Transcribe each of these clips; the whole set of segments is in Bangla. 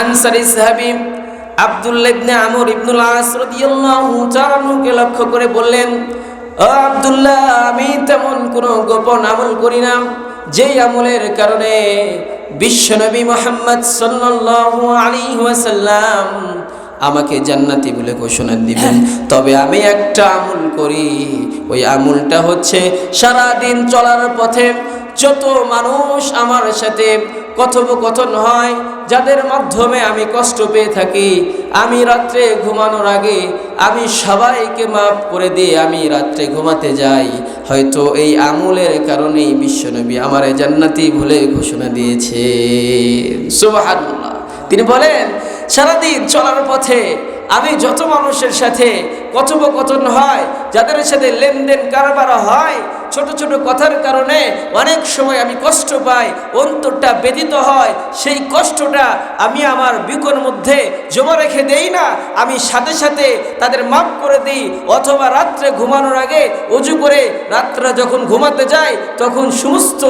আনসারী সাহাবী আব্দুল্লাহ ইবনে আমর ইবনুল আস রাদিয়াল্লাহু তাআলা আনহুকে লক্ষ্য করে বললেন, ও আব্দুল্লাহ, আমি তেমন কোনো গোপন আমল করি না যেই আমলের কারণে বিশ্বনবী মুহাম্মদ সাল্লাল্লাহু আলাইহি ওয়াসাল্লাম আমাকে জান্নাতি বলে ঘোষণা দিবেন। তবে আমি একটা আমল করি, ওই আমলটা হচ্ছে সারাদিন চলার পথে যত মানুষ আমার সাথে কথোপকথন হয়, যাদের মাধ্যমে আমি কষ্ট পেয়ে থাকি, আমি রাত্রে ঘুমানোর আগে আমি সবাইকে মাফ করে দিয়ে আমি রাত্রে ঘুমাতে যাই। হয়তো এই আমলের কারণেই বিশ্বনবী আমার জান্নাতি বলে ঘোষণা দিয়েছে। সুবহানাল্লাহ। তিনি বলেন, সারাদিন চলার পথে আমি যত মানুষের সাথে কথোপকথন হয়, যাদের সাথে লেনদেন কারবার হয়, ছোট ছোট কথার কারণে অনেক সময় আমি কষ্ট পাই, অন্তরটা ব্যথিত হয়। সেই কষ্টটা আমি আমার বুকের মধ্যে জমা রেখে দেই না, আমি সাথে সাথে তাদের মাফ করে দিই। অথবা রাত্রে ঘুমানোর আগে ওযু করে রাত্রে যখন ঘুমাতে যাই, তখন সমস্ত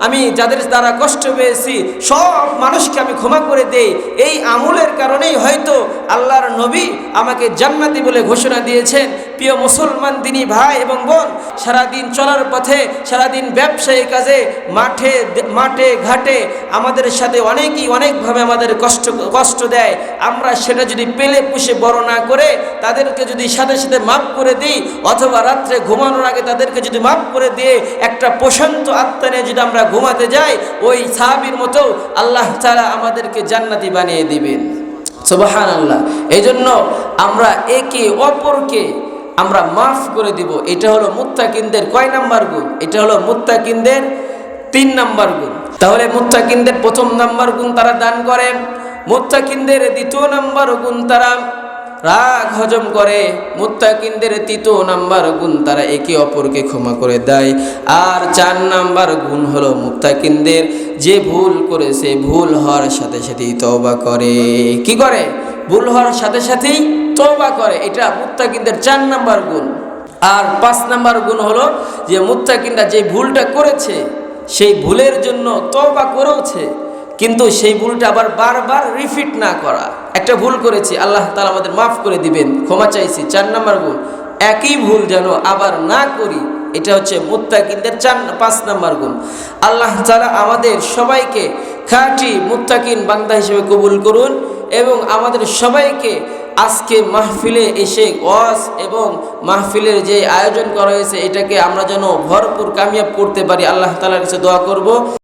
আমি যাদের দ্বারা কষ্ট পেয়েছি সব মানুষকে আমি ক্ষমা করে দেই। এই আমলের কারণেই হয়তো আল্লাহর নবী আমাকে জান্নাতি বলে ঘোষণা দিয়েছেন। প্রিয় মুসলমান দিনী ভাই এবং বোন, সারাদিন চলার পথে, সারাদিন ব্যবসায়ী কাজে, মাঠে ঘাটে আমাদের সাথে অনেকেই অনেকভাবে আমাদের কষ্ট দেয়। আমরা সেটা যদি পেলে পুষে বড় না করে তাদেরকে যদি সাথে সাথে মাফ করে দিই, অথবা রাত্রে ঘুমানোর আগে তাদেরকে যদি মাফ করে দিয়ে একটা প্রশান্ত আত্মা নিয়ে যদি আমরা ঘুমাতে যাই, ওই সাহাবীর মতো আল্লাহ তাআলা আমাদেরকে জান্নাতি বানিয়ে দিবেন। সুবহানাল্লাহ। এই জন্য আমরা একে অপরকে আমরা মাফ করে দিব। এটা হলো মুত্তাকিনদের কয় নাম্বার গুণ? এটা হলো মুত্তাকিনদের 3 নাম্বার গুণ। তাহলে মুত্তাকিনদের 1ম নাম্বার গুণ তারা দান করে, মুত্তাকিনদের 2য় নাম্বার গুণ তারা রাগ হজম করে, মুত্তাকিনদের 3য় নাম্বার গুণ তারা একে অপরকে ক্ষমা করে দেয়। আর 4 নাম্বার গুণ হলো মুত্তাকিনদের যে ভুল করেছে ভুল হওয়ার সাথে সাথেই তওবা করে। কি করে? ভুল হওয়ার সাথে সাথেই তওবা করে। এটা মুত্তাকিনদের 4 নাম্বার গুণ। আর 5 নাম্বার গুণ হলো যে মুত্তাকিনরা যে ভুলটা করেছে সেই ভুলের জন্য তওবা করেছে, কিন্তু সেই ভুলটা আবার বারবার রিপিট না করা। একটা ভুল করেছি, আল্লাহ তাআলা আমাদের মাফ করে দিবেন, ক্ষমা চাইছি, 4 নাম্বার গুণ। একই ভুল যেন আবার না করি, এটা হচ্ছে মুত্তাকিনদের 5 নাম্বার গুণ। আল্লাহ তাআলা আমাদের সবাইকে খাঁটি মুত্তাকিন বান্দা হিসেবে কবুল করুন এবং আমাদের সবাইকে আজকে মাহফিলে এসে ওয়াজ এবং মাহফিলের যে আয়োজন করা হয়েছে এটাকে আমরা যেন ভরপুর কামিয়াব করতে পারি। আল্লাহ তাআলার কাছে দোয়া করব।